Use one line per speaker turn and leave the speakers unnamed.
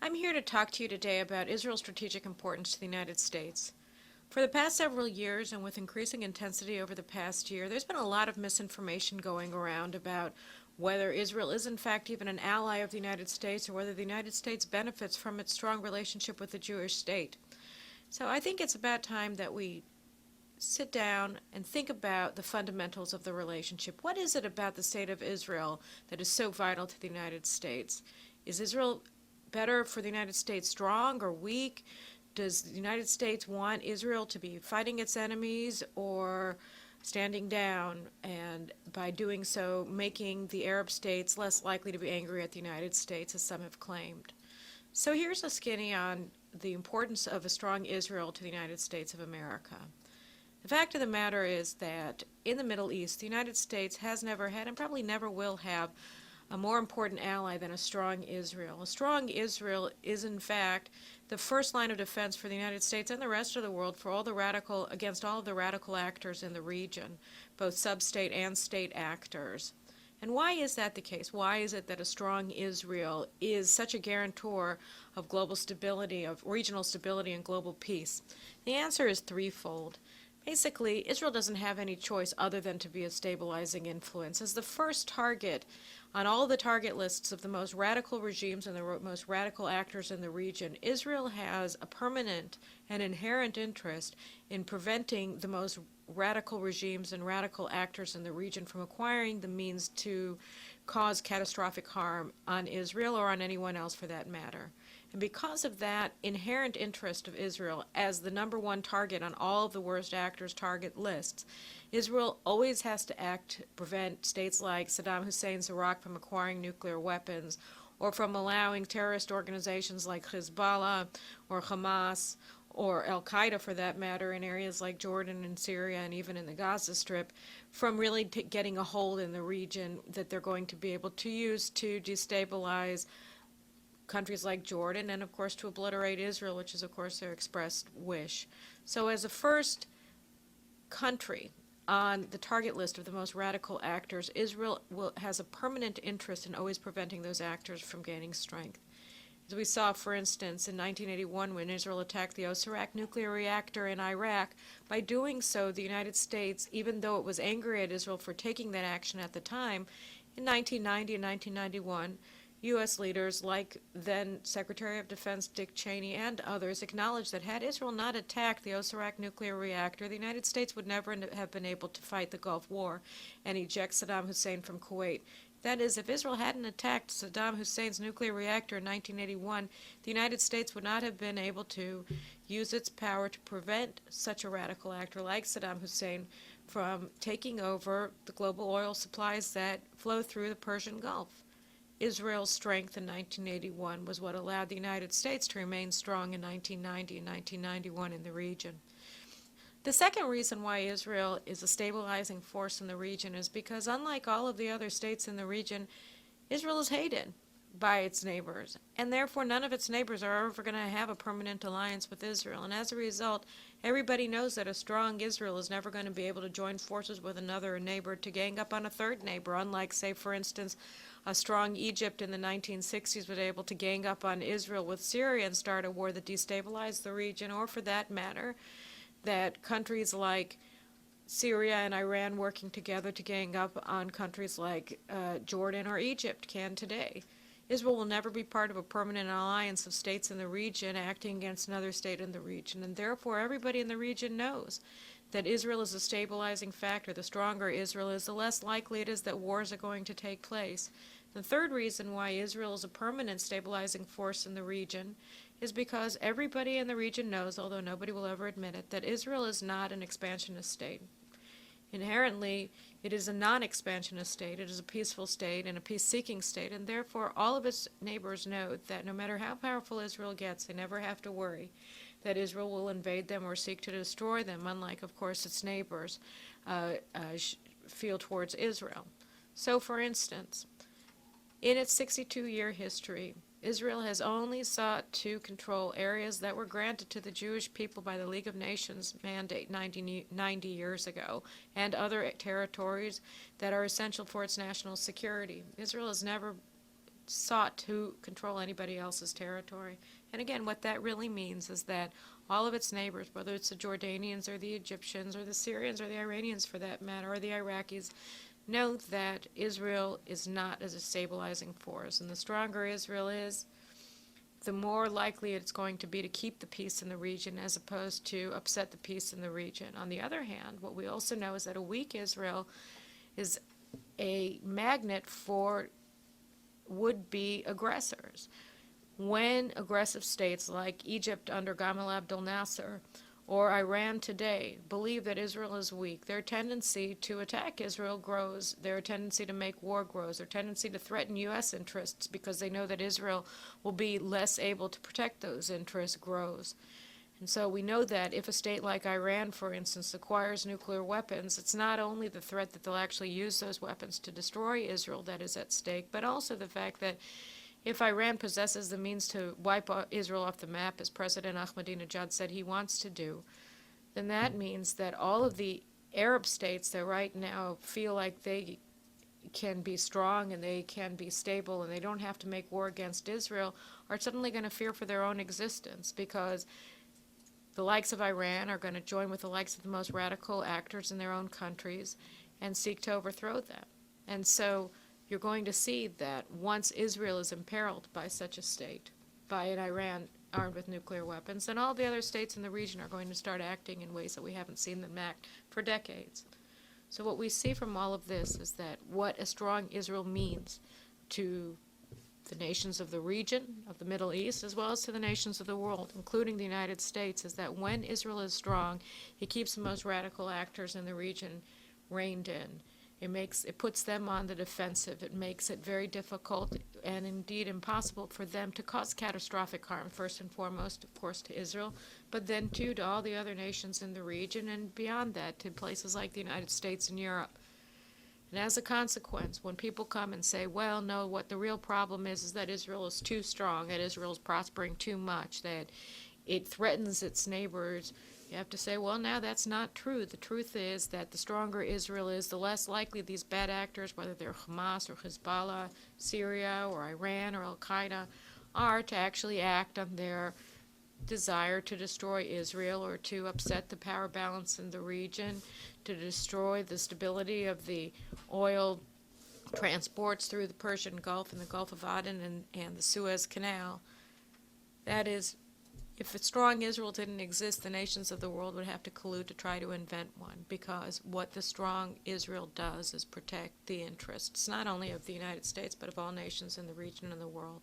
I'm here to talk to you today about Israel's strategic importance to the United States. For the past several years, and with increasing intensity over the past year, there's been a lot of misinformation going around about whether Israel is in fact even an ally of the United States or whether the United States benefits from its strong relationship with the Jewish state. So I think it's about time that we sit down and think about the fundamentals of the relationship. What is it about the state of Israel that is so vital to the United States? Is Israel better for the United States strong or weak? Does the United States want Israel to be fighting its enemies or standing down, and by doing so making the Arab states less likely to be angry at the United States, as some have claimed? So here's a skinny on the importance of a strong Israel to the United States of America. The fact of the matter is that in the Middle East, the United States has never had and probably never will have a more important ally than a strong Israel. A strong Israel is, in fact, the first line of defense for the United States and the rest of the world against all of the radical actors in the region, both sub-state and state actors. And why is that the case? Why is it that a strong Israel is such a guarantor of global stability, of regional stability and global peace? The answer is threefold. Basically, Israel doesn't have any choice other than to be a stabilizing influence. As the first target on all the target lists of the most radical regimes and the most radical actors in the region, Israel has a permanent and inherent interest in preventing the most radical regimes and radical actors in the region from acquiring the means to cause catastrophic harm on Israel or on anyone else for that matter. And because of that inherent interest of Israel as the number one target on all of the worst actors' target lists, Israel always has to act to prevent states like Saddam Hussein's Iraq from acquiring nuclear weapons, or from allowing terrorist organizations like Hezbollah or Hamas or Al-Qaeda, for that matter, in areas like Jordan and Syria and even in the Gaza Strip, from really getting a hold in the region that they're going to be able to use to destabilize countries like Jordan, and of course to obliterate Israel, which is of course their expressed wish. So as a first country on the target list of the most radical actors, Israel has a permanent interest in always preventing those actors from gaining strength. As we saw, for instance, in 1981 when Israel attacked the Osirak nuclear reactor in Iraq, by doing so the United States, even though it was angry at Israel for taking that action at the time, in 1990 and 1991, U.S. leaders like then Secretary of Defense Dick Cheney and others acknowledged that had Israel not attacked the Osirak nuclear reactor, the United States would never have been able to fight the Gulf War and eject Saddam Hussein from Kuwait. That is, if Israel hadn't attacked Saddam Hussein's nuclear reactor in 1981, the United States would not have been able to use its power to prevent such a radical actor like Saddam Hussein from taking over the global oil supplies that flow through the Persian Gulf. Israel's strength in 1981 was what allowed the United States to remain strong in 1990 and 1991 in the region. The second reason why Israel is a stabilizing force in the region is because, unlike all of the other states in the region, Israel is hated by its neighbors, and therefore none of its neighbors are ever going to have a permanent alliance with Israel. And as a result, everybody knows that a strong Israel is never going to be able to join forces with another neighbor to gang up on a third neighbor, unlike, say, for instance, a strong Egypt in the 1960s was able to gang up on Israel with Syria and start a war that destabilized the region, or for that matter, that countries like Syria and Iran working together to gang up on countries like Jordan or Egypt can today. Israel will never be part of a permanent alliance of states in the region acting against another state in the region, and therefore everybody in the region knows that Israel is a stabilizing factor. The stronger Israel is, the less likely it is that wars are going to take place. The third reason why Israel is a permanent stabilizing force in the region is because everybody in the region knows, although nobody will ever admit it, that Israel is not an expansionist state. Inherently, it is a non-expansionist state. It is a peaceful state and a peace-seeking state, and therefore all of its neighbors know that no matter how powerful Israel gets, they never have to worry that Israel will invade them or seek to destroy them, unlike, of course, its neighbors feel towards Israel. So, for instance, in its 62-year history, Israel has only sought to control areas that were granted to the Jewish people by the League of Nations mandate 90 years ago, and other territories that are essential for its national security. Israel has never sought to control anybody else's territory. And again, what that really means is that all of its neighbors, whether it's the Jordanians or the Egyptians or the Syrians or the Iranians for that matter, or the Iraqis, know that Israel is not as a stabilizing force. And the stronger Israel is, the more likely it's going to be to keep the peace in the region as opposed to upset the peace in the region. On the other hand, what we also know is that a weak Israel is a magnet for would-be aggressors. When aggressive states like Egypt under Gamal Abdel Nasser or Iran today believe that Israel is weak, their tendency to attack Israel grows, their tendency to make war grows, their tendency to threaten U.S. interests because they know that Israel will be less able to protect those interests grows. And so we know that if a state like Iran, for instance, acquires nuclear weapons, it's not only the threat that they'll actually use those weapons to destroy Israel that is at stake, but also the fact that if Iran possesses the means to wipe Israel off the map, as President Ahmadinejad said he wants to do, then that means that all of the Arab states that right now feel like they can be strong and they can be stable and they don't have to make war against Israel are suddenly going to fear for their own existence, because the likes of Iran are going to join with the likes of the most radical actors in their own countries and seek to overthrow them. And so you're going to see that once Israel is imperiled by such a state, by an Iran armed with nuclear weapons, then all the other states in the region are going to start acting in ways that we haven't seen them act for decades. So what we see from all of this is that what a strong Israel means to the nations of the region, of the Middle East, as well as to the nations of the world, including the United States, is that when Israel is strong, it keeps the most radical actors in the region reined in. It puts them on the defensive. It makes it very difficult and indeed impossible for them to cause catastrophic harm, first and foremost, of course, to Israel, but then too to all the other nations in the region and beyond that to places like the United States and Europe. And as a consequence, when people come and say, well, no, what the real problem is that Israel is too strong, that Israel is prospering too much, that it threatens its neighbors, you have to say, well, now that's not true. The truth is that the stronger Israel is, the less likely these bad actors, whether they're Hamas or Hezbollah, Syria or Iran or Al-Qaeda, are to actually act on their desire to destroy Israel or to upset the power balance in the region, to destroy the stability of the oil transports through the Persian Gulf and the Gulf of Aden and the Suez Canal. That is, if a strong Israel didn't exist, the nations of the world would have to collude to try to invent one, because what the strong Israel does is protect the interests not only of the United States but of all nations in the region and the world.